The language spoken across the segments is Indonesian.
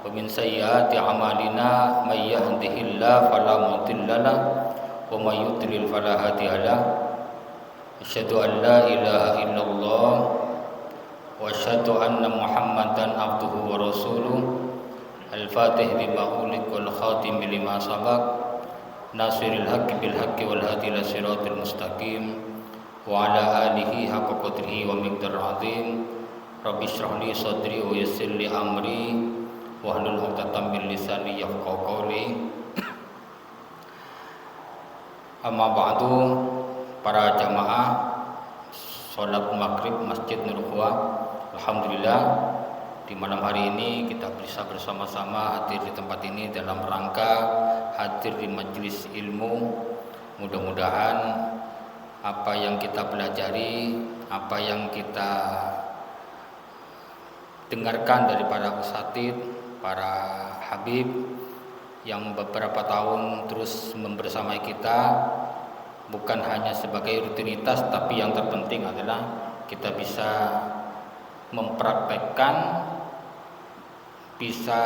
ومن سيئات أعمالنا من يهده الله فلا مضل له ومن يضلل فلا هادي له أشهد أن لا إله إلا الله وأشهد أن محمدا عبده ورسوله الفاتح لما أغلق والخاتم لما سبق ناصر الحق بالحق والهادي إلى الصراط المستقيم وعلى آله حق قدره ومقدار عظيم رب اشرح لي صدري ويسر لي أمري wahlul 'uqdatam min lisani yafqahu qawli. Amma ba'du, para jamaah salat maghrib Masjid Nur Huwa. Alhamdulillah di malam hari ini kita bisa bersama-sama hadir di tempat ini dalam rangka hadir di majelis ilmu. Mudah-mudahan apa yang kita pelajari, apa yang kita dengarkan dari para usatid, para habib yang beberapa tahun terus membersamai kita, bukan hanya sebagai rutinitas, tapi yang terpenting adalah kita bisa mempraktekkan, bisa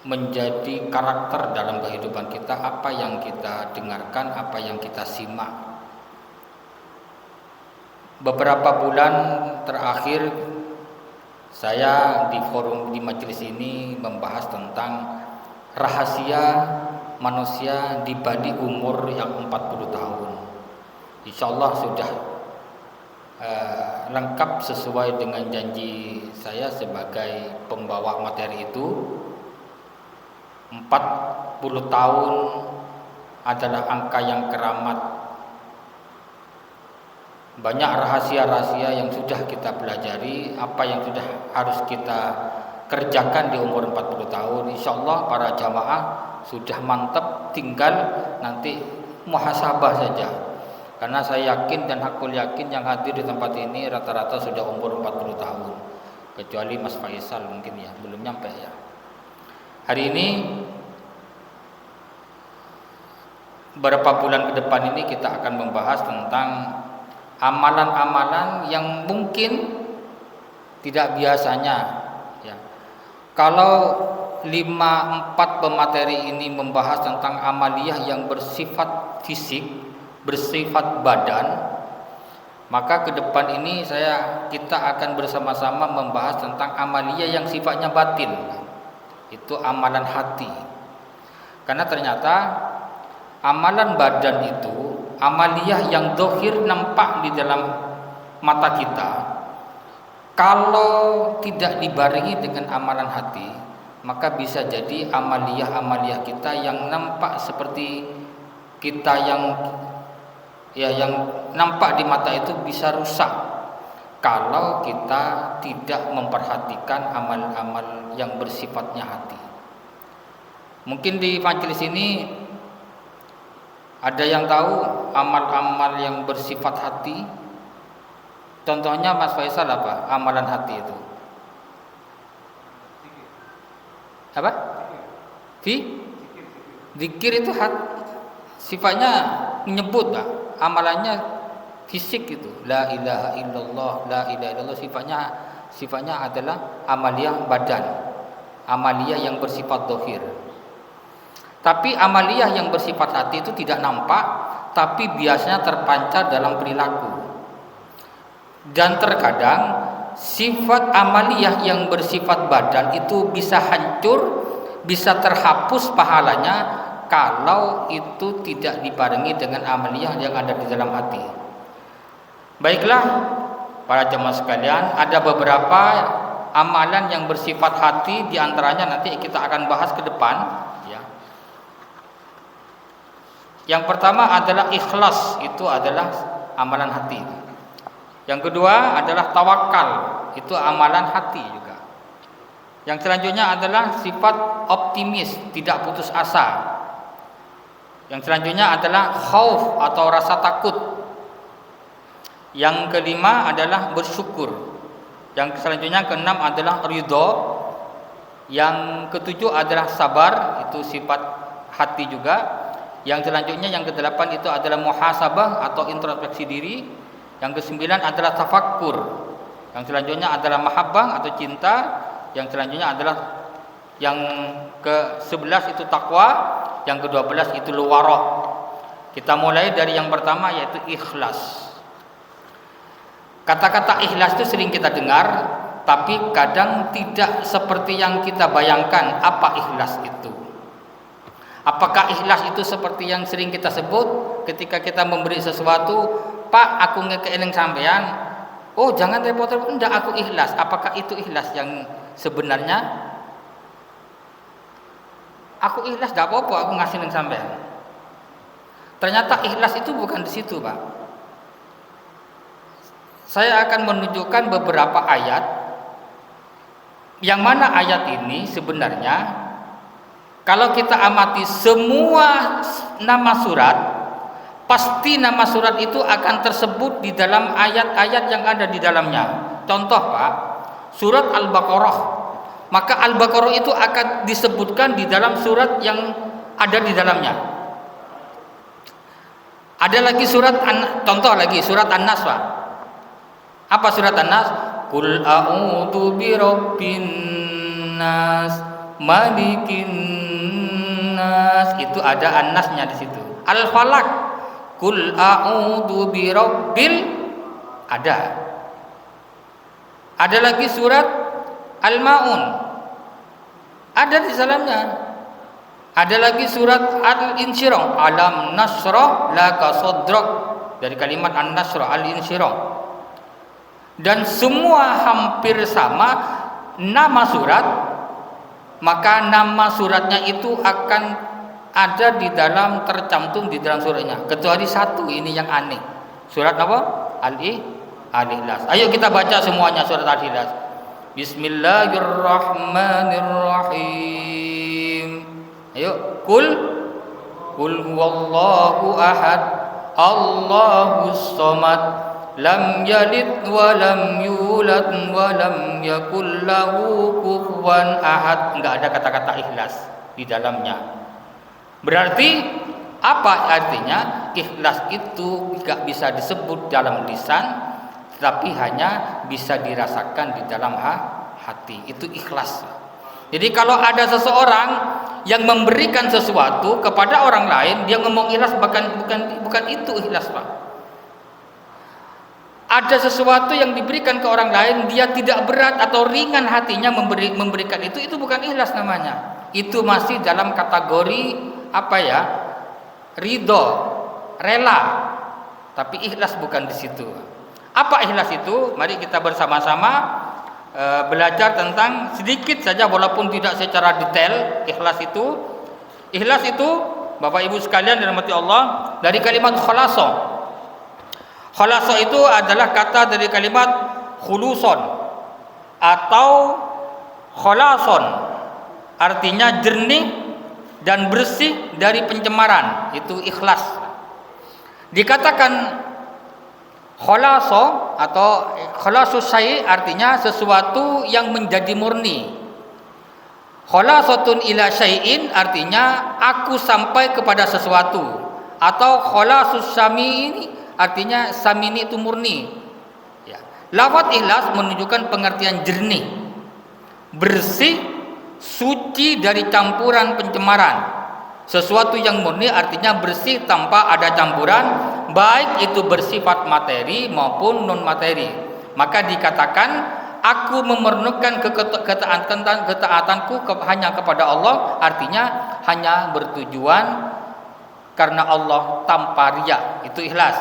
menjadi karakter dalam kehidupan kita, apa yang kita dengarkan, apa yang kita simak. Beberapa bulan terakhir saya di majelis ini membahas tentang rahasia manusia di balik umur yang 40 tahun. Insya Allah sudah lengkap sesuai dengan janji saya sebagai pembawa materi itu. 40 tahun adalah angka yang keramat. Banyak rahasia-rahasia yang sudah kita pelajari, apa yang sudah harus kita kerjakan di umur 40 tahun. Insya Allah para jamaah sudah mantap, tinggal nanti muhasabah saja. Karena saya yakin dan aku yakin yang hadir di tempat ini rata-rata sudah umur 40 tahun. Kecuali Mas Faisal mungkin ya, belum nyampe ya. Hari ini beberapa bulan ke depan ini kita akan membahas tentang amalan-amalan yang mungkin tidak biasanya ya. Kalau 4 pemateri ini membahas tentang amaliyah yang bersifat fisik, bersifat badan, maka ke depan ini kita akan bersama-sama membahas tentang amaliyah yang sifatnya batin. Itu amalan hati. Karena ternyata amalan badan itu, amaliyah yang dohir nampak di dalam mata kita, kalau tidak dibarengi dengan amalan hati, maka bisa jadi amaliyah kita yang nampak seperti kita yang nampak di mata itu bisa rusak kalau kita tidak memperhatikan amal-amal yang bersifatnya hati. Mungkin di majelis ini ada yang tahu amal-amal yang bersifat hati? Contohnya Mas Faisal apa? Amalan hati itu. Apa? Zikir itu sifatnya menyebut, Pak. Amalannya fisik itu. La ilaha illallah, la ilaha illallah, sifatnya adalah amaliyah badan. Amaliyah yang bersifat dohir. Tapi amaliyah yang bersifat hati itu tidak nampak, tapi biasanya terpancar dalam perilaku. Dan terkadang sifat amaliyah yang bersifat badan itu bisa hancur, bisa terhapus pahalanya kalau itu tidak dibarengi dengan amaliyah yang ada di dalam hati. Baiklah para jemaah sekalian, ada beberapa amalan yang bersifat hati, di antaranya nanti kita akan bahas ke depan. Yang pertama adalah ikhlas, itu adalah amalan hati. Yang kedua adalah tawakal, itu amalan hati juga. Yang selanjutnya adalah sifat optimis, tidak putus asa. Yang selanjutnya adalah khauf atau rasa takut. Yang kelima adalah bersyukur. Yang selanjutnya keenam adalah ridho. Yang ketujuh adalah sabar, itu sifat hati juga. Yang selanjutnya yang kedelapan itu adalah muhasabah atau introspeksi diri. Yang kesembilan adalah tafakkur. Yang selanjutnya adalah mahabbah atau cinta. Yang selanjutnya adalah yang ke-11 itu takwa, yang ke-12 itu warah. Kita mulai dari yang pertama yaitu ikhlas. Kata-kata ikhlas itu sering kita dengar, tapi kadang tidak seperti yang kita bayangkan. Apa ikhlas itu? Apakah ikhlas itu seperti yang sering kita sebut ketika kita memberi sesuatu, Pak, aku ngekeiling sampean. Oh, jangan repot-repot. Enggak, aku ikhlas. Apakah itu ikhlas yang sebenarnya? Aku ikhlas, enggak apa-apa aku ngasih nang sampean. Ternyata ikhlas itu bukan di situ, Pak. Saya akan menunjukkan beberapa ayat, yang mana ayat ini sebenarnya kalau kita amati semua nama surat, pasti nama surat itu akan tersebut di dalam ayat-ayat yang ada di dalamnya. Contoh, Pak, surat Al-Baqarah. Maka Al-Baqarah itu akan disebutkan di dalam surat yang ada di dalamnya. Ada lagi contoh lagi surat An-Nas, Pak. Apa surat An-Nas? Qul a'udzu birabbin nas, malikin nas. Itu ada An-Nasnya di situ. Al-Falaq, Qul a'udzu birabbil, ada. Ada lagi surat Al-Maun, ada di dalamnya. Ada lagi surat Al-Insyirah, alam nasrah laka sadrak, dari kalimat An-Nasrah, Al-Insyirah. Dan semua hampir sama nama surat, maka nama suratnya itu akan ada di dalam, tercantum di dalam suratnya, kecuali satu ini yang aneh. Surat apa? Al-Ikhlas. Ayo kita baca semuanya surat Al-Ikhlas. Bismillahirrahmanirrahim. Ayo, Qul huwallahu ahad, Allahus samad, lam yalid wa lam yulad wa lam yakul lahu kufuwan ahad. Enggak ada kata-kata ikhlas di dalamnya. Berarti apa artinya? Ikhlas itu enggak bisa disebut dalam lisan, tetapi hanya bisa dirasakan di dalam hati. Itu ikhlas. Jadi kalau ada seseorang yang memberikan sesuatu kepada orang lain, dia ngomong ikhlas, bukan itu ikhlas, Pak. Ada sesuatu yang diberikan ke orang lain, dia tidak berat atau ringan hatinya memberikan itu bukan ikhlas namanya. Itu masih dalam kategori apa ya? Ridho, rela. Tapi ikhlas bukan di situ. Apa ikhlas itu? Mari kita bersama-sama belajar tentang sedikit saja walaupun tidak secara detail ikhlas itu. Ikhlas itu, Bapak Ibu sekalian dirahmati Allah, dari kalimat khalasa. Khalasa itu adalah kata dari kalimat khuluson atau khalason, artinya jernih dan bersih dari pencemaran. Itu ikhlas. Dikatakan khalaso atau khalasus syai' artinya sesuatu yang menjadi murni. Khalasatun ila syai'in artinya aku sampai kepada sesuatu, atau khalasus syami ini artinya samini itu murni. Ya. Lafaz ikhlas menunjukkan pengertian jernih, bersih, suci dari campuran pencemaran. Sesuatu yang murni artinya bersih tanpa ada campuran, baik itu bersifat materi maupun non materi. Maka dikatakan aku memerlukan ketaatanku hanya kepada Allah, artinya hanya bertujuan karena Allah tanpa riya. Itu ikhlas.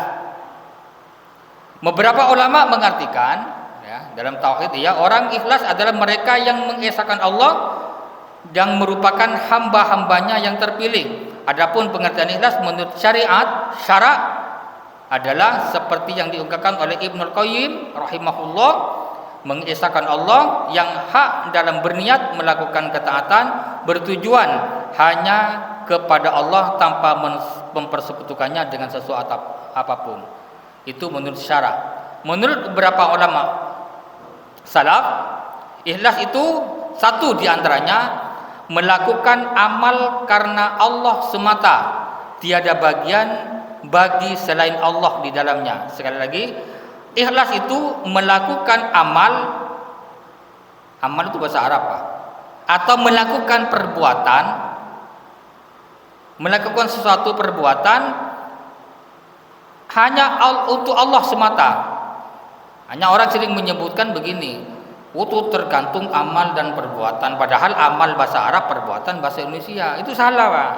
Beberapa ulama mengartikan ya, dalam tauhid ya, orang ikhlas adalah mereka yang mengesahkan Allah yang merupakan hamba-hambanya yang terpilih. Adapun pengertian ikhlas menurut syariat, syarak adalah seperti yang diungkapkan oleh Ibnul Qayyim rahimahullah, mengesahkan Allah yang hak dalam berniat melakukan ketaatan bertujuan hanya kepada Allah tanpa mempersekutukannya dengan sesuatu apapun. Itu menurut syarak. Menurut beberapa ulama salaf, ikhlas itu satu diantaranya melakukan amal karena Allah semata, tiada bagian bagi selain Allah di dalamnya. Sekali lagi, ikhlas itu melakukan amal Amal itu bahasa Arab, Pak. Atau melakukan perbuatan, melakukan sesuatu perbuatan hanya untuk Allah semata. Hanya orang sering menyebutkan begini, itu tergantung amal dan perbuatan. Padahal amal bahasa Arab, perbuatan bahasa Indonesia. Itu salah, Pak.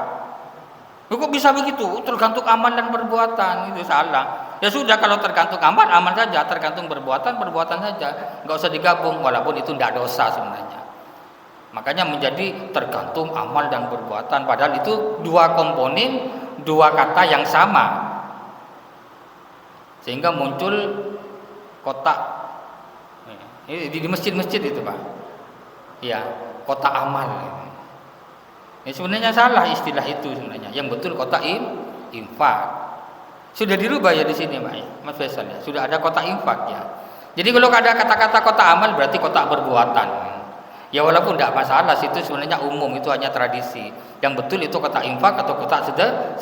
Kok bisa begitu? Tergantung amal dan perbuatan. Itu salah. Ya sudah, kalau tergantung amal, amal saja. Tergantung perbuatan, perbuatan saja. Nggak usah digabung, walaupun itu tidak dosa sebenarnya. Makanya menjadi tergantung amal dan perbuatan. Padahal itu dua komponen, dua kata yang sama. Sehingga muncul kotak di masjid-masjid itu, Pak. Ya, kotak amal. Ya, sebenarnya salah istilah itu sebenarnya. Yang betul kotak infak. Sudah dirubah ya di sini, Pak, ya, Mas Faisal ya. Sudah ada kotak infak ya. Jadi kalau ada kata-kata kotak amal berarti kotak perbuatan. Ya walaupun tidak masalah, situ sebenarnya umum, itu hanya tradisi. Yang betul itu kotak infak atau kotak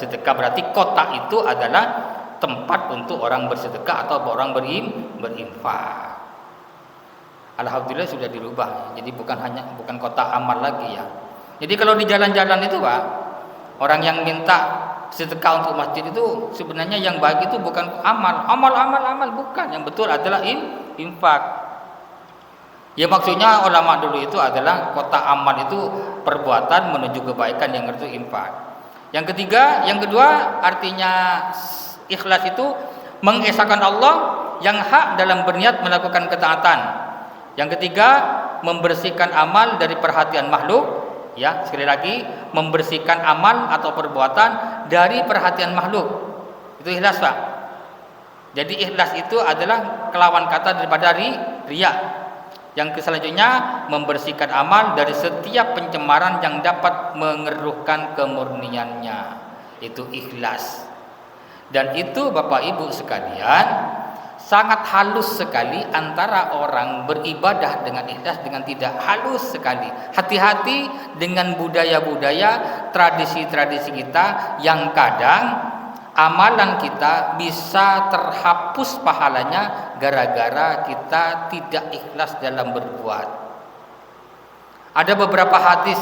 sedekah. Berarti kotak itu adalah tempat untuk orang bersedekah atau orang berinfak. Alhamdulillah sudah dirubah. Jadi bukan kotak amal lagi ya. Jadi kalau di jalan-jalan itu, Pak, orang yang minta sedekah untuk masjid itu sebenarnya yang baik itu bukan amal, bukan. Yang betul adalah infak. Ya maksudnya ulama dulu itu adalah kotak amal itu perbuatan menuju kebaikan, yang itu infak. Yang kedua artinya ikhlas itu mengesahkan Allah yang hak dalam berniat melakukan ketaatan. Yang ketiga, membersihkan amal dari perhatian makhluk. Ya, sekali lagi, membersihkan amal atau perbuatan dari perhatian makhluk. Itu ikhlas, Pak. Jadi ikhlas itu adalah kelawan kata daripada riya. Yang selanjutnya, membersihkan amal dari setiap pencemaran yang dapat mengeruhkan kemurniannya. Itu ikhlas. Dan itu Bapak Ibu sekalian, sangat halus sekali antara orang beribadah dengan ikhlas dengan tidak, halus sekali. Hati-hati dengan budaya-budaya, tradisi-tradisi kita yang kadang amalan kita bisa terhapus pahalanya gara-gara kita tidak ikhlas dalam berbuat. Ada beberapa hadis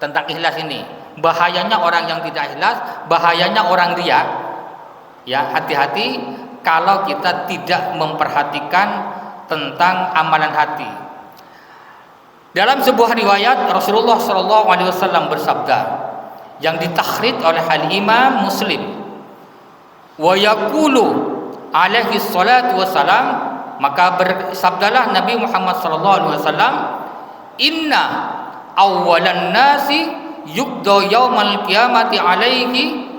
tentang ikhlas ini. Bahayanya orang yang tidak ikhlas, bahayanya orang riya. Ya, hati-hati kalau kita tidak memperhatikan tentang amalan hati. Dalam sebuah riwayat Rasulullah SAW bersabda yang ditakhrij oleh Al-Imam Muslim, wa yaqulu alaihi salatu wassalam, maka bersabdalah Nabi Muhammad SAW, inna awwalan nasi yuqda yaumal qiyamati alaihi,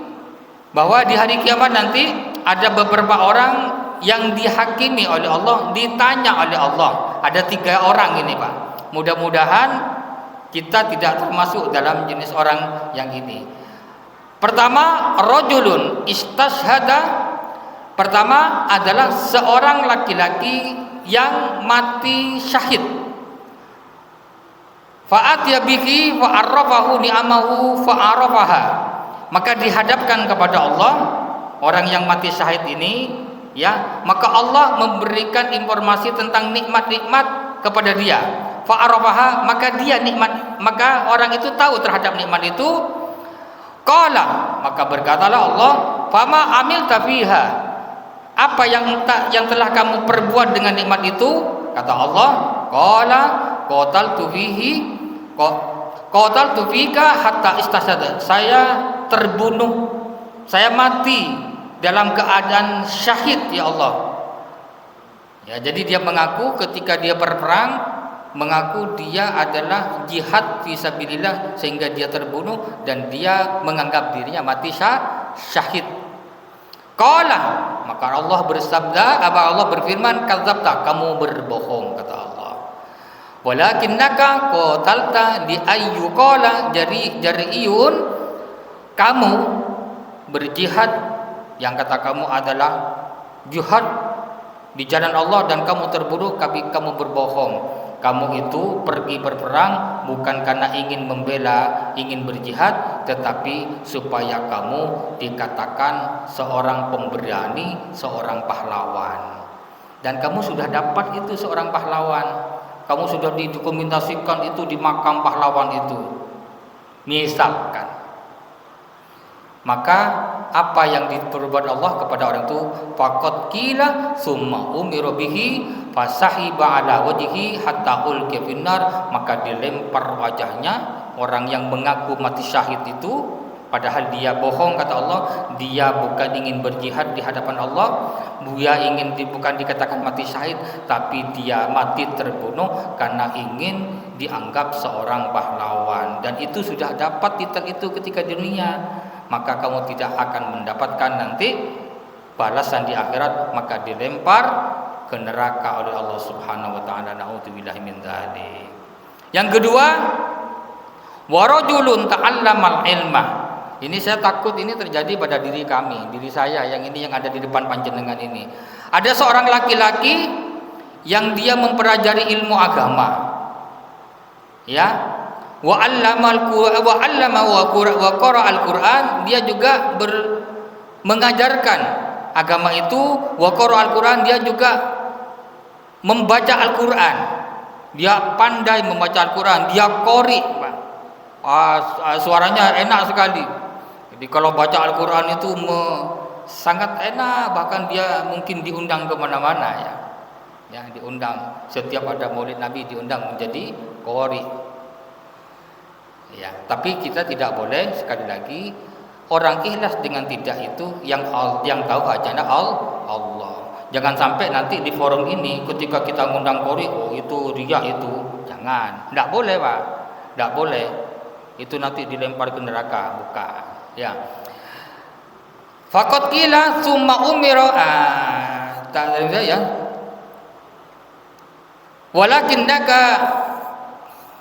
bahwa di hari kiamat nanti ada beberapa orang yang dihakimi oleh Allah, ditanya oleh Allah. Ada 3 orang ini, Pak. Mudah-mudahan kita tidak termasuk dalam jenis orang yang ini. Pertama, rajulun istashhada. Pertama adalah seorang laki-laki yang mati syahid. Fa'atiya bihi fa'arrafahu ni'amahu fa'arafaha. Maka dihadapkan kepada Allah orang yang mati syahid ini, ya, maka Allah memberikan informasi tentang nikmat-nikmat kepada dia. Fa'arafaha, maka dia nikmat, maka orang itu tahu terhadap nikmat itu. Qala, maka berkatalah Allah, fama amilta fiha, apa yang telah kamu perbuat dengan nikmat itu? Kata Allah, qala qataltu fihi qataltu fika hatta istasada, saya terbunuh, saya mati dalam keadaan syahid ya Allah. Ya, jadi dia mengaku ketika dia berperang, mengaku dia adalah jihad fisabilillah sehingga dia terbunuh dan dia menganggap dirinya mati syahid. Qala, maka Allah bersabda, Allah berfirman, kadzabta, kamu berbohong, kata Allah. Walakinnaka qatalta li ayyuqala jari'iyun, kamu berjihad yang kata kamu adalah jihad di jalan Allah dan kamu terbunuh, tapi kamu berbohong. Kamu itu pergi berperang bukan karena ingin membela, ingin berjihad, tetapi supaya kamu dikatakan seorang pemberani, seorang pahlawan. Dan kamu sudah dapat itu seorang pahlawan. kamu sudah didokumentasikan itu di makam pahlawan itu, misalkan, maka apa yang diperbuat Allah kepada orang itu, faqad qila summa umira bihi fasahiba ala wajhihi hatta ulqiya finnar, maka dilempar wajahnya orang yang mengaku mati syahid itu, padahal dia bohong kata Allah, dia bukan ingin berjihad di hadapan Allah, dia bukan dikatakan mati syahid, tapi dia mati terbunuh karena ingin dianggap seorang pahlawan, dan itu sudah dapat titel itu ketika di dunia, maka kamu tidak akan mendapatkan nanti balasan di akhirat, maka dilempar ke neraka oleh Allah Subhanahu wa taala. Nauzubillahi min dzalik. Yang kedua, warajulun ta'allamal ilma. Ini saya takut ini terjadi pada diri kami, diri saya yang ini yang ada di depan panjenengan ini. Ada seorang laki-laki yang dia mempelajari ilmu agama. Ya. Wa 'allama wa qara al-Qur'an, dia juga mengajarkan agama itu, wa qara al-Qur'an, dia juga membaca Al-Qur'an. Dia pandai membaca Al-Qur'an, dia qori, Pak. Suaranya enak sekali. Jadi kalau baca Al-Qur'an itu sangat enak, bahkan dia mungkin diundang ke mana-mana ya. Ya, diundang. Setiap ada Maulid Nabi diundang menjadi qori. Ya, tapi kita tidak boleh, sekali lagi, orang ikhlas dengan tidak itu yang tahu hanya Allah. Jangan sampai nanti di forum ini ketika kita ngundang qori, oh itu riya itu. Jangan. Enggak boleh, Pak. Enggak boleh. Itu nanti dilempar ke neraka, bukan. Ya. Faqad qila summa umira, tak ada ya. Walakinnaka,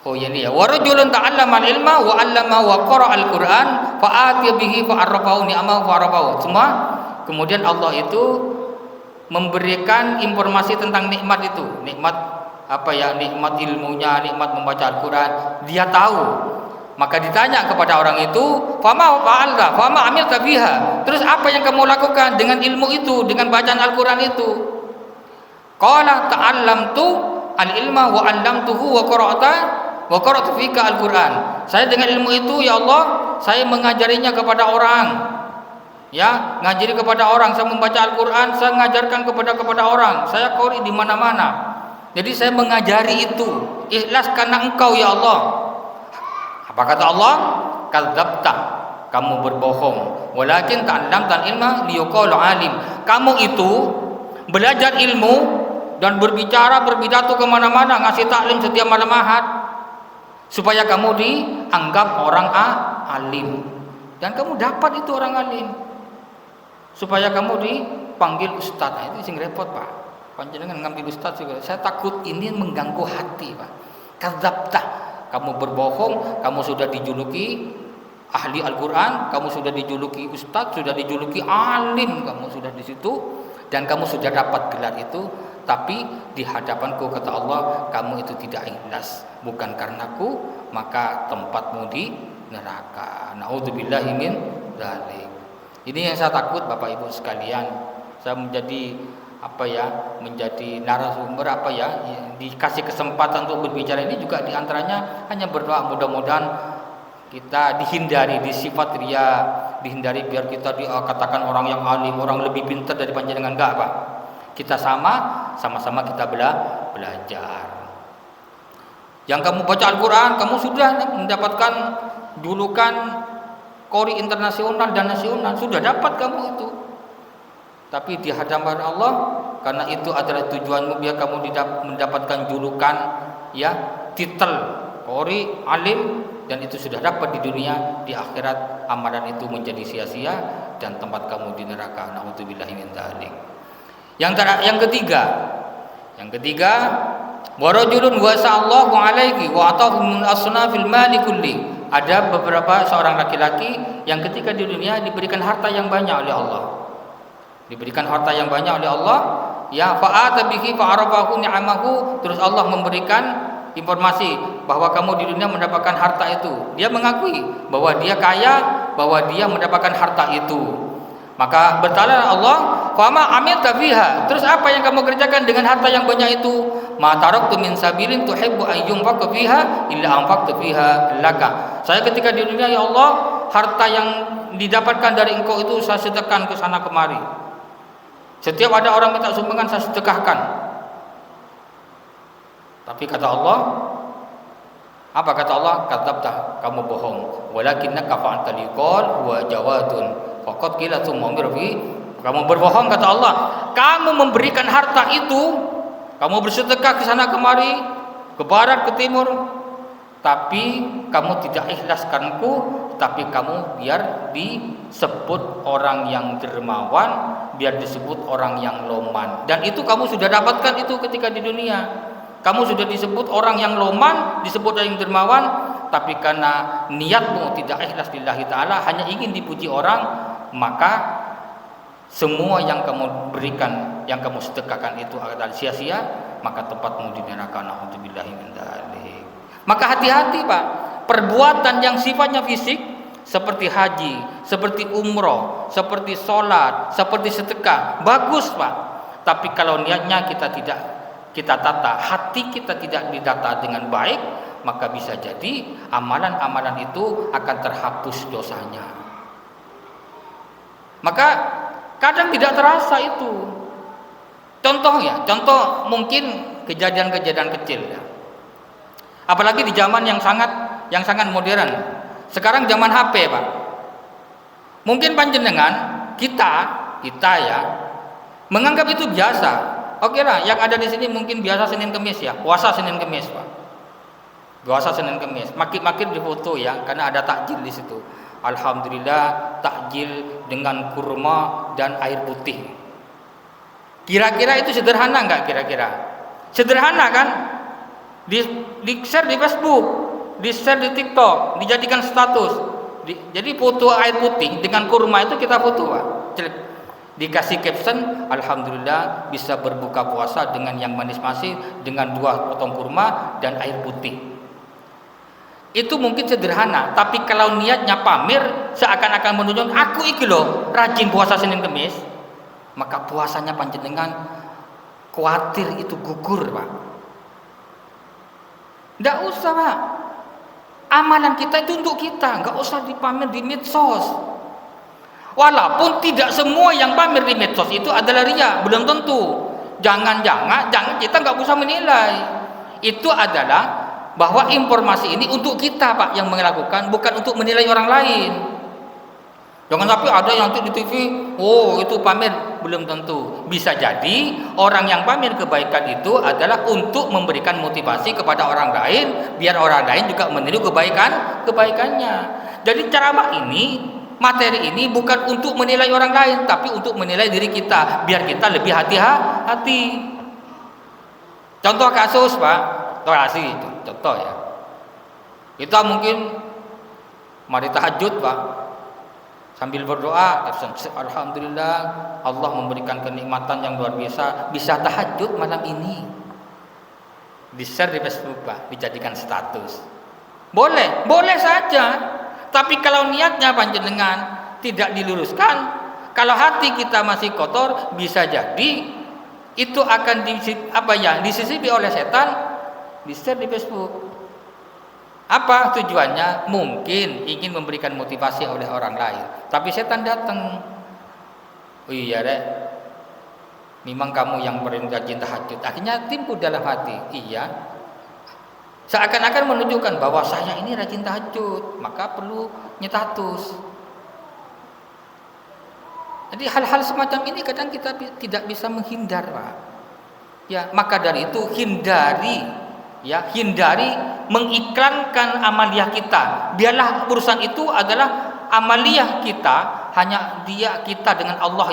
oh ini ya, warajulun ta'allama al-ilma wa 'allama wa qara al-Qur'an fa atiya bihi fa arrafahu ni'amahu fa arrafahu. Semua kemudian Allah itu memberikan informasi tentang nikmat itu. Nikmat apa ya? Nikmat ilmunya, nikmat membaca Al-Qur'an. Dia tahu. Maka ditanya kepada orang itu, "Fama fa'alta? Fama amilta biha?" Terus apa yang kamu lakukan dengan ilmu itu, dengan bacaan Al-Qur'an itu? Qala ta'allamtu al-ilma wa 'allamtuhu wa qara'tu fika Al-Qur'an. Saya dengan ilmu itu ya Allah, saya mengajarinya kepada orang. Ya, ngajari kepada orang, saya membaca Al-Qur'an, saya mengajarkan kepada orang. Saya qori di mana-mana. Jadi saya mengajari itu, ikhlas karena Engkau ya Allah. Apa kata Allah? Kadzabta, kamu berbohong. Walakin ta'allamtal ilma liyuqalu alim. Kamu itu belajar ilmu dan berbicara, berpidato kemana-mana, ngasih taklim setiap malam Ahad, supaya kamu dianggap orang alim, dan kamu dapat itu orang alim, supaya kamu dipanggil ustaz. Nah, itu sing repot, Pak. Panjenengan ngambil ustaz juga. Saya takut ini mengganggu hati, Pak. Kadzabta, kamu berbohong, kamu sudah dijuluki ahli Al-Qur'an, kamu sudah dijuluki ustaz, sudah dijuluki alim, kamu sudah di situ, dan kamu sudah dapat gelar itu, tapi di hadapanku kata Allah, kamu itu tidak ikhlas, bukan karenaku, maka tempatmu di neraka. Nauzubillahi min dzalik. Ini yang saya takut, Bapak Ibu sekalian. Saya menjadi menjadi narasumber dikasih kesempatan untuk berbicara ini juga diantaranya hanya berdoa, mudah-mudahan kita dihindari di sifat riya, dihindari biar kita dikatakan orang yang alim, orang lebih pintar dari panjenengan. Enggak, Pak. Kita sama-sama kita belajar. Yang kamu baca Al-Qur'an, kamu sudah mendapatkan julukan qori internasional dan nasional, sudah dapat kamu itu. Tapi di hadapan Allah, karena itu adalah tujuanmu, biar kamu mendapatkan julukan ya, titel qori, alim, dan itu sudah dapat di dunia, di akhirat amalan itu menjadi sia-sia dan tempat kamu di neraka. Nauzubillahi min dzalik. Yang ketiga, warajulun wasa'allahu alaihi wa atahu min asnafil mali kulli. Ada beberapa seorang laki-laki yang ketika di dunia diberikan harta yang banyak oleh Allah. Diberikan harta yang banyak oleh Allah, ya, fa'ata bihi fa'arafahu ni'amahu, terus Allah memberikan informasi bahwa kamu di dunia mendapatkan harta itu. Dia mengakui bahwa dia kaya, bahwa dia mendapatkan harta itu. Maka bertanya Allah, "Fama amilta biha?" Terus apa yang kamu kerjakan dengan harta yang banyak itu? ma taraktu min sabilin tuhibbu an yunfaqa fiha illa anfaqtu fiha laka. Saya ketika di dunia, ya Allah, harta yang didapatkan dari Engkau itu saya sedekahkan ke sana kemari. Setiap ada orang minta sumbangan saya sedekahkan. Tapi kata Allah, apa kata Allah? Kadzabta, kamu bohong. Walakinnaka fa'alta liqal wa jawadun. Faqad qila tsumma fi. Kamu berbohong kata Allah. Kamu memberikan harta itu, kamu bersedekah ke sana kemari, ke barat, ke timur, tapi kamu tidak ikhlaskanku, tapi kamu biar disebut orang yang dermawan, biar disebut orang yang loman. Dan itu kamu sudah dapatkan itu ketika di dunia. Kamu sudah disebut orang yang loman, disebut orang yang dermawan, tapi karena niatmu tidak ikhlas lillahi ta'ala, hanya ingin dipuji orang, maka semua yang kamu berikan, yang kamu sedekahkan itu adalah sia-sia, maka tempatmu di neraka. Na'udzubillahi min dzalik. Maka hati-hati Pak, perbuatan yang sifatnya fisik seperti haji, seperti umroh, seperti sholat, seperti sedekah, bagus Pak. Tapi kalau niatnya kita tata, hati kita tidak didata dengan baik, maka bisa jadi amalan-amalan itu akan terhapus dosanya. Maka kadang tidak terasa itu. Contoh mungkin kejadian-kejadian kecil ya. Apalagi di zaman yang sangat modern. Sekarang zaman HP, Pak. Mungkin panjenengan kita ya menganggap itu biasa. Oke lah, yang ada di sini mungkin biasa Senin Kemis ya, puasa Senin Kemis, Pak. Puasa Senin Kemis, makin di foto ya, karena ada takjil di situ. Alhamdulillah, takjil dengan kurma dan air putih. Kira-kira itu sederhana enggak kira-kira? Sederhana kan? Di share di Facebook, di share di TikTok, dijadikan status. Jadi foto air putih dengan kurma itu kita foto, Pak. Dikasih caption, alhamdulillah bisa berbuka puasa dengan yang manis-manis, dengan 2 potong kurma dan air putih. Itu mungkin sederhana, tapi kalau niatnya pamer, seakan-akan menunjukkan aku iki loh rajin puasa Senin Kemis, maka puasanya panjenengan khawatir itu gugur, Pak. Nggak usah, Pak. Amalan kita itu untuk kita, nggak usah dipamer di medsos. Walaupun tidak semua yang pamer di medsos itu adalah riya, belum tentu. Jangan kita nggak bisa menilai. Itu adalah bahwa informasi ini untuk kita, Pak, yang melakukan, bukan untuk menilai orang lain. Jangan sampai ada yang di TV, oh itu pamer, belum tentu. Bisa jadi orang yang pamer kebaikan itu adalah untuk memberikan motivasi kepada orang lain, biar orang lain juga meniru kebaikannya. Jadi ceramah ini, materi ini bukan untuk menilai orang lain, tapi untuk menilai diri kita, biar kita lebih hati-hati. Contoh kasus, Pak, contoh ya. Kita mungkin mari tahajud, Pak, sambil berdoa, alhamdulillah Allah memberikan kenikmatan yang luar biasa, bisa tahajud malam ini. Di-share di Facebook, Pak, dijadikan status. Boleh saja. Tapi kalau niatnya panjenengan tidak diluruskan, kalau hati kita masih kotor, bisa jadi itu akan disisipi oleh setan, di-share di Facebook. Apa tujuannya? Mungkin ingin memberikan motivasi oleh orang lain, tapi setan datang. Oh iya Rek, memang kamu yang rajin tahajud. Akhirnya timbul dalam hati, iya, seakan-akan menunjukkan bahwa saya ini rajin tahajud, maka perlu nyetatus. Jadi hal-hal semacam ini kadang kita tidak bisa menghindar, Pak. Ya, maka dari itu hindari mengiklankan amaliyah kita. Biarlah urusan itu adalah amaliyah kita, hanya kita dengan Allah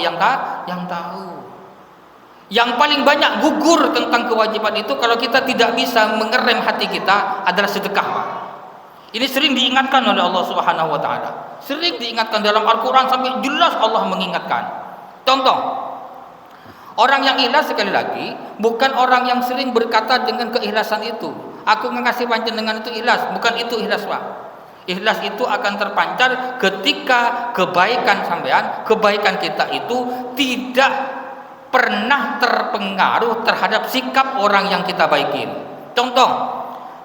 yang tahu. Yang paling banyak gugur tentang kewajiban itu kalau kita tidak bisa mengerem hati kita adalah sedekah, Pak. Ini sering diingatkan oleh Allah Subhanahu wa taala. Sering diingatkan dalam Al-Qur'an sampai jelas Allah mengingatkan. Contoh, orang yang ikhlas, sekali lagi, bukan orang yang sering berkata dengan keikhlasan itu, aku mengasih panjenengan itu ikhlas, bukan itu ikhlas, Pak. Ikhlas itu akan terpancar ketika kebaikan sampean, kebaikan kita itu tidak pernah terpengaruh terhadap sikap orang yang kita baikin. Contoh,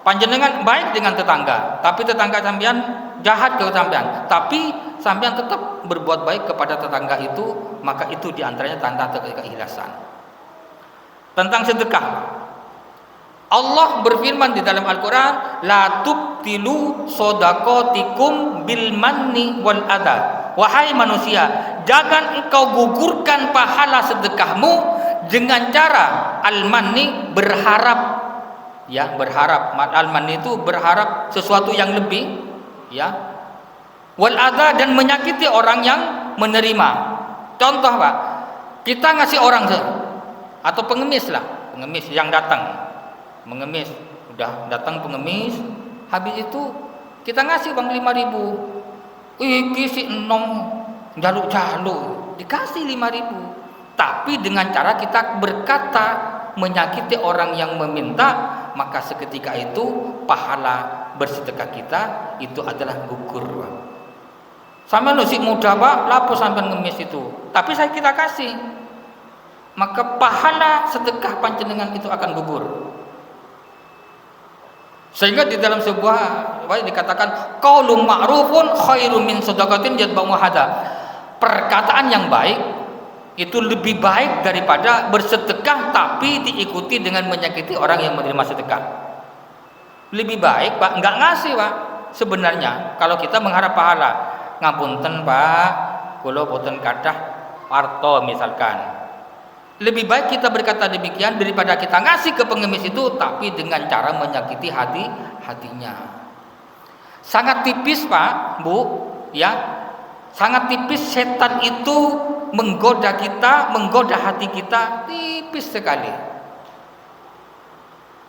panjenengan baik dengan tetangga, tapi tetangga sampean jahat ke sampean, tapi sampean tetap berbuat baik kepada tetangga itu, maka itu diantaranya tanda keikhlasan. Tentang sedekah, Allah berfirman di dalam Al-Quran, la tubtilu sodakotikum bil manni wal adha. Wahai manusia, jangan engkau gugurkan pahala sedekahmu dengan cara al-manni, berharap, ya, berharap. Al-manni itu berharap sesuatu yang lebih, ya, wal adha, dan menyakiti orang yang menerima. Contoh, Pak, kita ngasih orang atau pengemis lah, pengemis yang datang mengemis, udah datang pengemis, habis itu kita ngasih uang 5.000, iki si enom jaluk-jaluk, dikasih 5.000, tapi dengan cara kita berkata menyakiti orang yang meminta, maka seketika itu pahala bersedekah kita itu adalah gugur. Sama lu si muda, Pak, lapo sampai ngemis itu, tapi kita kasih, maka pahala sedekah panjenengan itu akan gugur. Sehingga di dalam sebuah dikatakan qaulun ma'rufun khairum min shadaqatin yatba'uha hadza. Perkataan yang baik itu lebih baik daripada bersedekah tapi diikuti dengan menyakiti orang yang menerima sedekah. Lebih baik, Pak, enggak ngasih, Pak. Sebenarnya kalau kita mengharap pahala, ngapunten, Pak, kula boten kathah warta misalkan. Lebih baik kita berkata demikian daripada kita ngasih ke pengemis itu tapi dengan cara menyakiti hatinya. Sangat tipis, Pak, Bu, ya. Sangat tipis setan itu menggoda kita, menggoda hati kita, tipis sekali.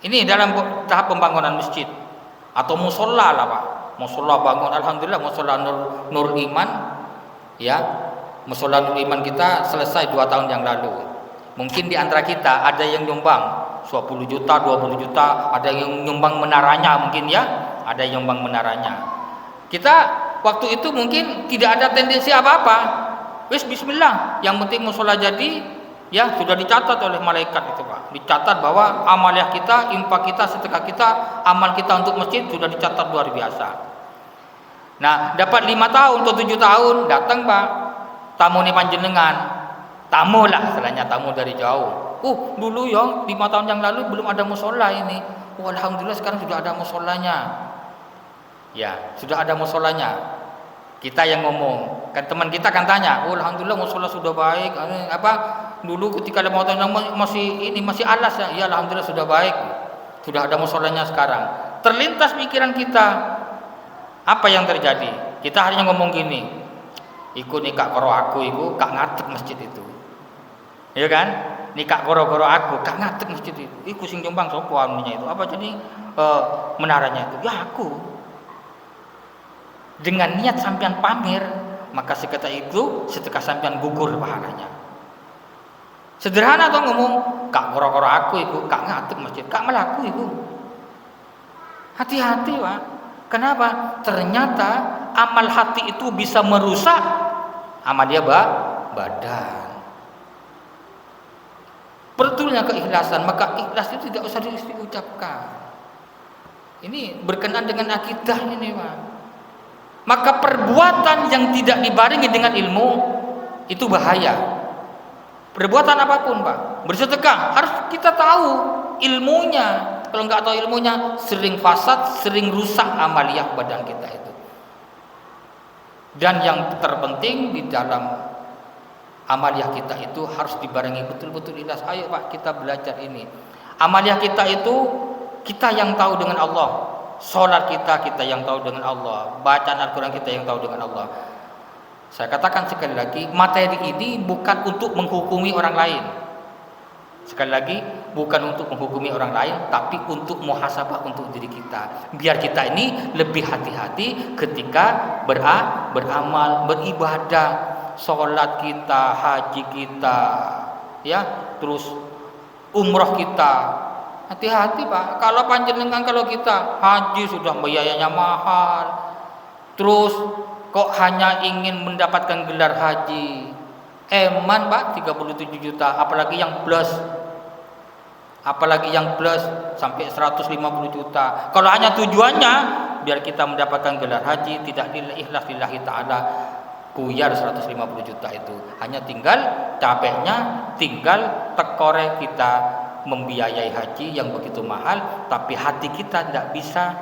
Ini dalam tahap pembangunan masjid atau musola lah, Pak. Musola bangun, alhamdulillah, musola Nur Iman, ya. Musola Nur Iman kita selesai 2 tahun yang lalu. Mungkin di antara kita ada yang nyumbang 10 juta, 20 juta, ada yang nyumbang menaranya mungkin, ya, ada yang nyumbang menaranya. Kita waktu itu mungkin tidak ada tendensi apa-apa. Wis bismillah, yang penting musola jadi, ya, sudah dicatat oleh malaikat itu, Pak. Dicatat bahwa amaliah kita, infak kita, sedekah kita, amal kita untuk masjid sudah dicatat luar biasa. Nah, dapat 5 tahun atau 7 tahun datang, Pak, tamu nih panjenengan. Tamu lah, istilahnya tamu dari jauh. Dulu ya 5 tahun yang lalu belum ada musola ini. Alhamdulillah sekarang sudah ada musolanya. Ya, sudah ada musolanya. Kita yang ngomong, kan teman kita kan tanya, alhamdulillah musola sudah baik. Apa dulu ketika 5 tahun yang masih alas ya? Ya, alhamdulillah sudah baik. Sudah ada musolanya sekarang. Terlintas pikiran kita, apa yang terjadi? Kita hanya ngomong gini, iku nikah karo aku, iku kak ngadeg masjid itu. Ya kan? Nikah koro-koro aku, kak ngadeg masjid itu. Iku sing jombang sapa anunya itu? Apa jadi menaranya itu? Ya aku. Dengan niat sampean pamer, maka seketika itu sedekah sampean gugur pahalanya. Sederhana toh ngomong, kak koro-koro aku iku, kak ngadeg masjid, kak melaku iku. Hati-hati, Pak. Kenapa? Ternyata amal hati itu bisa merusak amal dia badan. Betulnya keikhlasan, maka ikhlas itu tidak usah diucapkan. Ini berkenaan dengan akidah ini, Pak. Maka perbuatan yang tidak dibarengi dengan ilmu itu bahaya. Perbuatan apapun, Pak, bersedekah harus kita tahu ilmunya. Kalau nggak tahu ilmunya, sering fasad, sering rusak amaliah badan kita itu. Dan yang terpenting di dalam amaliah kita itu harus dibarengi betul-betul ikhlas. Ayo, Pak, kita belajar ini. Amaliah kita itu kita yang tahu dengan Allah. Salat kita yang tahu dengan Allah. Bacaan Al-Quran kita yang tahu dengan Allah. Saya katakan sekali lagi, materi ini bukan untuk menghukumi orang lain. Sekali lagi, bukan untuk menghukumi orang lain, tapi untuk muhasabah untuk diri kita. Biar kita ini lebih hati-hati ketika beramal, beribadah. Sholat kita, haji kita, ya, terus umroh kita. Hati-hati, Pak. Kalau panjenengan, kalau kita haji sudah biayanya mahal, terus kok hanya ingin mendapatkan gelar haji, Eman Pak 37 juta, apalagi yang plus. Apalagi yang plus sampai 150 juta. Kalau hanya tujuannya biar kita mendapatkan gelar haji, tidak ikhlas lillahi taala, buyar 150 juta itu. Hanya tinggal capeknya, tinggal tekore kita membiayai haji yang begitu mahal, tapi hati kita tidak bisa,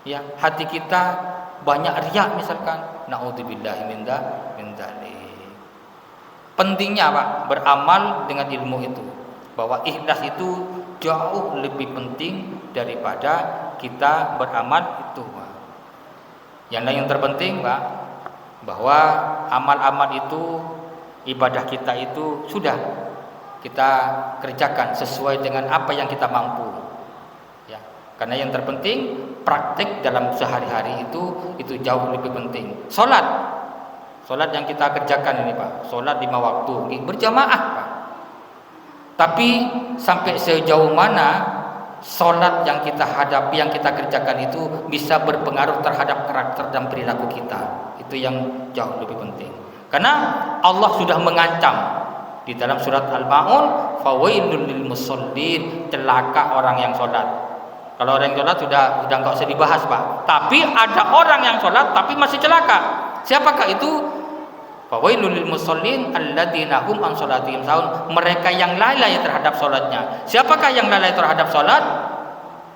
ya, hati kita banyak riak misalkan. Naudzubillahi min dzalik. Pentingnya Pak beramal dengan ilmu itu, bahwa ikhlas itu jauh lebih penting daripada kita beramal itu Pak. Yang terpenting Pak, bahwa amal-amal itu, ibadah kita itu sudah kita kerjakan sesuai dengan apa yang kita mampu, ya. Karena yang terpenting praktek dalam sehari-hari itu jauh lebih penting. Sholat yang kita kerjakan ini Pak, sholat 5 waktu berjamaah Pak. Tapi sampai sejauh mana sholat yang kita hadapi, yang kita kerjakan itu bisa berpengaruh terhadap karakter dan perilaku kita. Itu yang jauh lebih penting. Karena Allah sudah mengancam di dalam surat Al-Ma'un, fawailul lil musallin, celaka orang yang sholat. Kalau orang yang sholat sudah enggak usah dibahas Pak. Tapi ada orang yang sholat tapi masih celaka. Siapakah itu? Fawailul lil musallin alladzina hum an sholatihim sahun, mereka yang lalai terhadap sholatnya. Siapakah yang lalai terhadap sholat?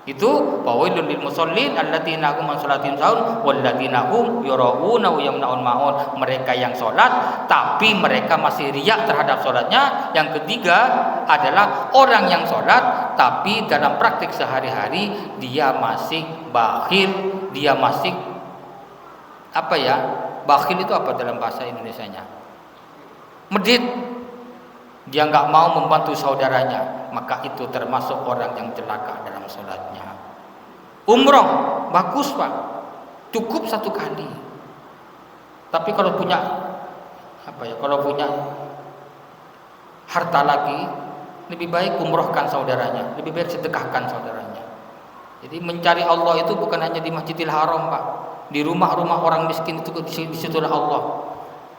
Itu fawailul lil musallin alladzina hum an sholatihim sahun walladzina hum yurauna wa yamnaun ma'un, mereka yang sholat tapi mereka masih riak terhadap sholatnya. Yang ketiga adalah orang yang sholat tapi dalam praktik sehari-hari dia masih bakhil, dia masih apa ya? Bakhil itu apa dalam bahasa Indonesianya? Medit. Dia nggak mau membantu saudaranya, maka itu termasuk orang yang celaka dalam sholatnya. Umroh bagus Pak, cukup 1 kali. Tapi kalau punya kalau punya harta lagi, lebih baik umrohkan saudaranya, lebih baik sedekahkan saudaranya. Jadi mencari Allah itu bukan hanya di Masjidil Haram Pak, di rumah-rumah orang miskin itu disitulah Allah.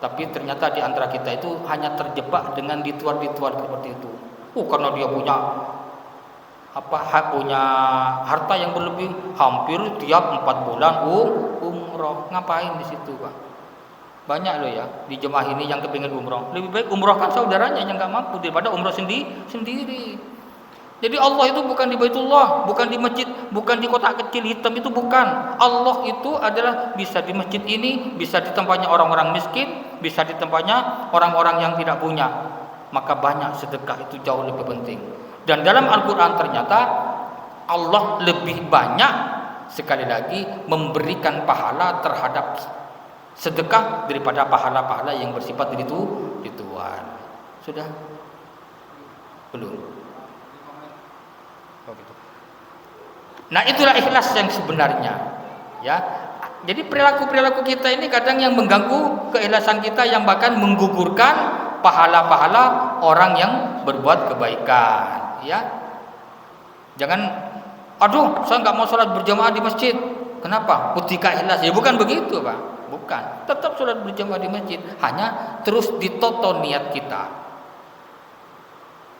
Tapi ternyata di antara kita itu hanya terjebak dengan ritual-ritual seperti itu. Karena dia punya punya harta yang berlebih, hampir tiap 4 bulan umroh. Ngapain di situ Pak? Banyak loh ya di jemaah ini yang kepingin umroh. Lebih baik umrohkan saudaranya yang nggak mampu daripada umroh sendiri. Jadi Allah itu bukan di Baitullah, bukan di masjid, bukan di kotak kecil hitam, itu bukan. Allah itu adalah bisa di masjid ini, bisa di tempatnya orang-orang miskin, bisa di tempatnya orang-orang yang tidak punya. Maka banyak sedekah itu jauh lebih penting. Dan dalam Al-Quran ternyata Allah lebih banyak sekali lagi memberikan pahala terhadap sedekah daripada pahala-pahala yang bersifat ritual. Sudah? Belum? Nah itulah ikhlas yang sebenarnya, ya. Jadi perilaku kita ini kadang yang mengganggu keikhlasan kita, yang bahkan menggugurkan pahala-pahala orang yang berbuat kebaikan, ya. Jangan, saya nggak mau sholat berjamaah di masjid. Kenapa? Putika ikhlas. Ya bukan begitu Pak, bukan. Tetap sholat berjamaah di masjid, hanya terus ditoto niat kita.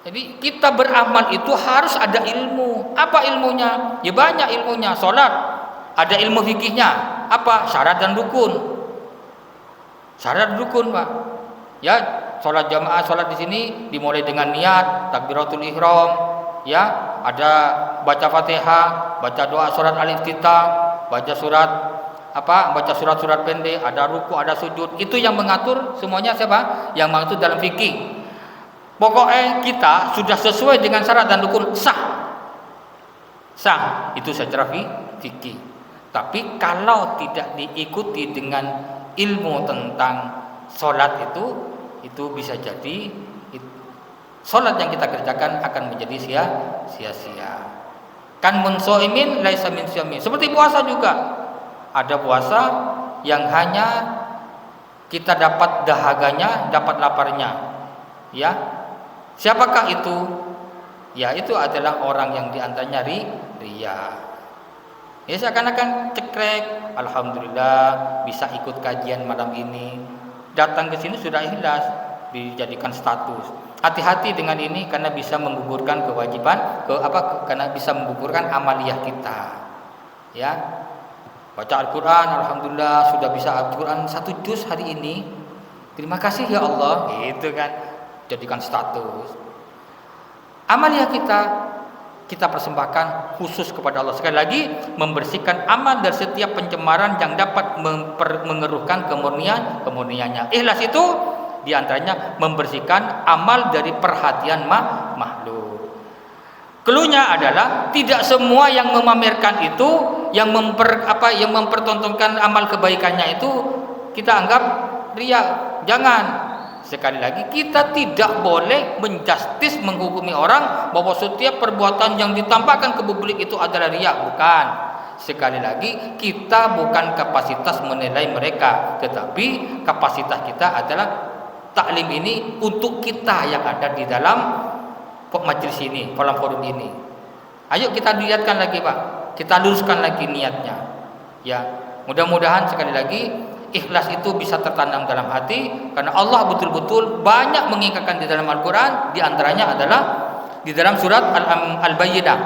Jadi kita beramal itu harus ada ilmu. Apa ilmunya? Ya banyak ilmunya. Sholat ada ilmu fikihnya. Apa? Syarat dan rukun. Syarat dan rukun Pak. Ya, sholat jamaah, sholat di sini dimulai dengan niat, takbiratul ihram. Ya, ada baca Fatihah, baca doa surat Al-Iftitah, baca surat-surat pendek, ada ruku, ada sujud. Itu yang mengatur semuanya siapa? Yang mengatur dalam fikih. Pokoknya kita sudah sesuai dengan syarat dan rukun, sah itu secara fikih. Tapi kalau tidak diikuti dengan ilmu tentang sholat itu bisa jadi sholat yang kita kerjakan akan menjadi sia-sia. Kan munsoimin laisa min syami. Seperti puasa juga, ada puasa yang hanya kita dapat dahaganya, dapat laparnya, ya. Siapakah itu? Ya itu adalah orang yang diantaranya riya. Ya seakan-akan cekrek, alhamdulillah bisa ikut kajian malam ini. Datang ke sini sudah ikhlas, dijadikan status. Hati-hati dengan ini karena bisa menggugurkan kewajiban karena bisa menggugurkan amaliyah kita. Ya. Baca Al-Qur'an, alhamdulillah sudah bisa Al-Qur'an 1 juz hari ini. Terima kasih ya Allah, gitu kan. Jadikan status. Amaliyah kita persembahkan khusus kepada Allah. Sekali lagi, membersihkan amal dari setiap pencemaran yang dapat mengeruhkan kemurniannya. Ikhlas itu diantaranya membersihkan amal dari perhatian makhluk. Keluhnya adalah tidak semua yang memamerkan itu, yang mempertontonkan amal kebaikannya itu kita anggap riya. Jangan. Sekali lagi, kita tidak boleh menjustis, menghukumi orang bahwa setiap perbuatan yang ditampakkan ke publik itu adalah riya. Bukan. Sekali lagi, kita bukan kapasitas menilai mereka, tetapi kapasitas kita adalah taklim ini untuk kita yang ada di dalam majelis ini, forum ini. Ayo kita niatkan lagi, Pak. Kita luruskan lagi niatnya. Ya, mudah-mudahan sekali lagi ikhlas itu bisa tertanam dalam hati, karena Allah betul-betul banyak mengingatkan di dalam Al-Qur'an, di antaranya adalah di dalam surat Al-Bayyinah.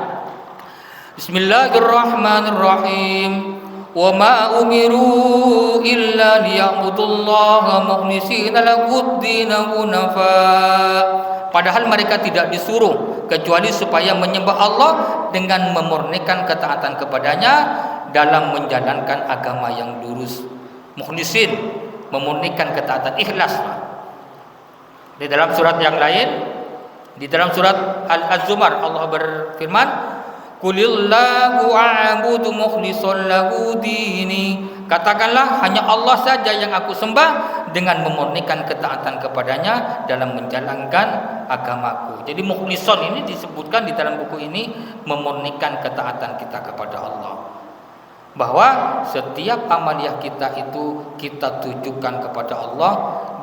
Bismillahirrahmanirrahim. Wa ma umiru illa liya'budullaha mukhlishina lahud-din hunafa. Padahal mereka tidak disuruh kecuali supaya menyembah Allah dengan memurnikan ketaatan kepadanya dalam menjalankan agama yang lurus. Mukhlisin, memurnikan ketaatan, ikhlas. Di dalam surat yang lain, di dalam surat Az-Zumar, Allah berfirman, Qulillahu a'budu mukhlishan lahu dini. Katakanlah, hanya Allah saja yang aku sembah dengan memurnikan ketaatan kepadanya dalam menjalankan agamaku. Jadi mukhlishan ini disebutkan di dalam buku ini, memurnikan ketaatan kita kepada Allah. Bahwa setiap amaliyah kita itu kita tujukan kepada Allah,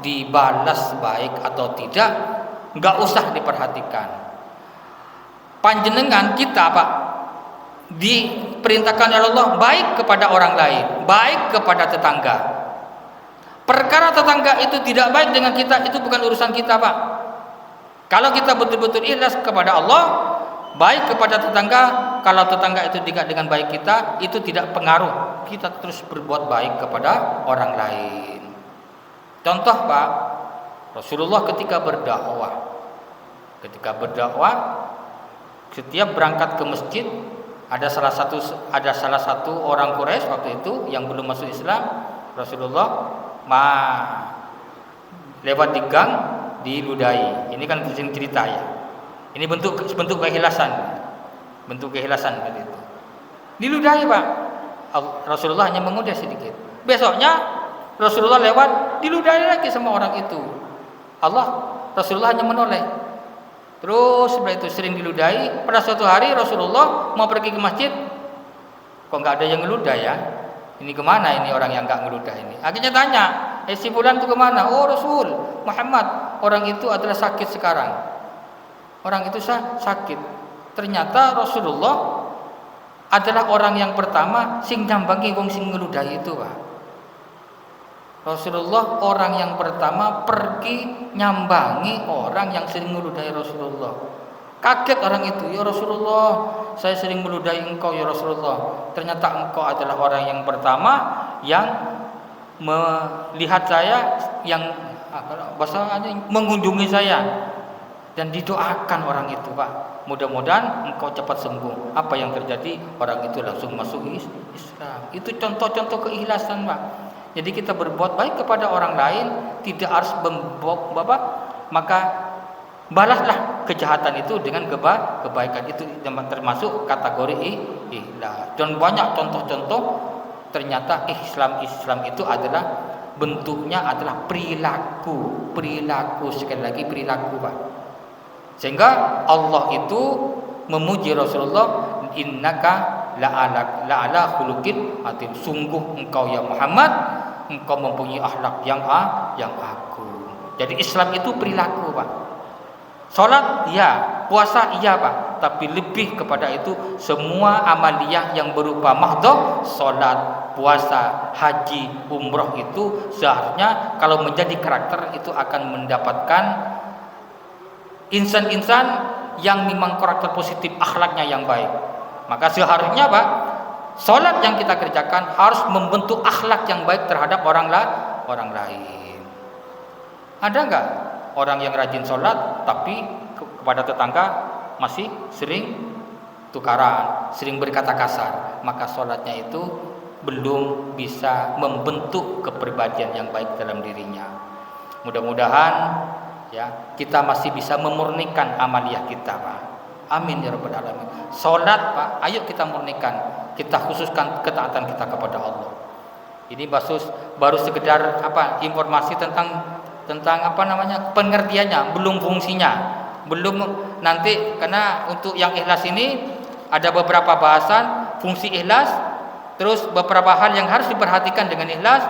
dibalas baik atau tidak, nggak usah diperhatikan. Panjenengan kita, Pak, diperintahkan oleh Allah baik kepada orang lain, baik kepada tetangga. Perkara tetangga itu tidak baik dengan kita, itu bukan urusan kita, Pak. Kalau kita betul-betul ikhlas kepada Allah, baik kepada tetangga, kalau tetangga itu tidak dengan baik kita, itu tidak pengaruh. Kita terus berbuat baik kepada orang lain. Contoh, Pak, Rasulullah ketika berdakwah, setiap berangkat ke masjid, ada salah satu orang Quraisy waktu itu yang belum masuk Islam. Rasulullah lewat di gang diludahi. Ini kan cerita ya. Ini bentuk keikhlasan. Bentuk keikhlasan seperti itu. Diludahi, Pak. Rasulullah hanya mengudah sedikit. Besoknya Rasulullah lewat, diludahi lagi sama orang itu. Rasulullah hanya menoleh. Terus setelah itu sering diludahi. Pada suatu hari Rasulullah mau pergi ke masjid, kok nggak ada yang ngeludah ya? Ini kemana ini orang yang nggak ngeludah ini? Akhirnya tanya, si fulan itu kemana? Oh, Rasul Muhammad, orang itu adalah sakit sekarang. Orang itu sakit. Ternyata Rasulullah adalah orang yang pertama sing nyambangi wong sing ngeludahi itu, Pak. Rasulullah orang yang pertama pergi nyambangi orang yang sering meludahi Rasulullah. Kaget orang itu, ya Rasulullah, saya sering meludahi engkau ya Rasulullah. Ternyata engkau adalah orang yang pertama yang melihat saya, yang bahasanya mengunjungi saya, dan didoakan orang itu, Pak. Mudah-mudahan engkau cepat sembuh. Apa yang terjadi? Orang itu langsung masuk Islam. Itu contoh-contoh keikhlasan, Pak. Jadi kita berbuat baik kepada orang lain, tidak harus maka balaslah kejahatan itu dengan kebaikan. Itu termasuk kategori ikhlas. Dan banyak contoh-contoh ternyata Islam itu adalah bentuknya adalah perilaku, sekali lagi perilaku, Pak. Sehingga Allah itu memuji Rasulullah, innaka la'ala khuluqin atim. Sungguh engkau ya Muhammad, engkau mempunyai akhlak yang agung. Jadi Islam itu perilaku, Pak. Salat ya, puasa iya Pak, tapi lebih kepada itu semua amaliyah yang berupa mahdhah, salat, puasa, haji, umroh itu seharusnya kalau menjadi karakter itu akan mendapatkan insan-insan yang memang karakter positif, akhlaknya yang baik. Maka seharusnya Pak, salat yang kita kerjakan harus membentuk akhlak yang baik terhadap orang lain. Ada enggak orang yang rajin salat tapi kepada tetangga masih sering tukaran, sering berkata kasar? Maka salatnya itu belum bisa membentuk kepribadian yang baik dalam dirinya. Mudah-mudahan ya kita masih bisa memurnikan amaliyah kita Pak. Amin ya rabbal alamin. Salat Pak, ayo kita murnikan, kita khususkan ketaatan kita kepada Allah. Ini baru sekedar informasi tentang pengertiannya, belum fungsinya, belum nanti, karena untuk yang ikhlas ini ada beberapa bahasan fungsi ikhlas, terus beberapa hal yang harus diperhatikan dengan ikhlas,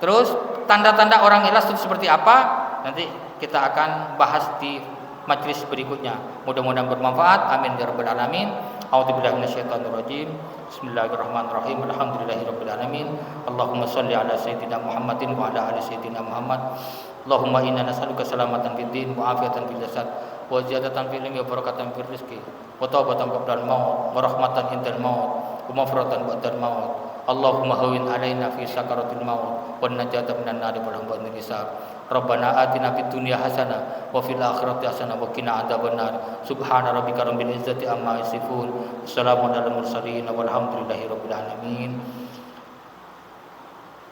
terus tanda-tanda orang ikhlas itu seperti apa, nanti kita akan bahas di majlis berikutnya. Mudah-mudahan bermanfaat. Amin ya rabbal alamin. A'udzubillahi minasyaitonirrajim. Bismillahirrahmanirrahim. Alhamdulillahirabbil alamin. Allahumma shalli ala sayyidina Muhammadin wa ala ali sayyidina Muhammad. Allahumma inna nas'aluka salamatan fid din wa afiatan fil jasad wa ziyadatan fil ilmi wa barakatan fil rizqi wa taubatan qabla al-maut wa rahmatan indal maut wa maghfiratan ba'dal maut. Allahumma hawwin alaina fi sakaratil maut wa najata minan nar wal hamdul hisab. Rabbana atina fid dunya hasanah wa fil akhirati hasanah wa qina adzabannar. Subhana rabbika rabbil izzati amma yasifun. Wassalamun alal mursalin walhamdulillahi rabbil alamin.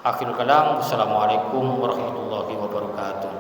Akhirul kalam. Wassalamualaikum warahmatullahi wabarakatuh.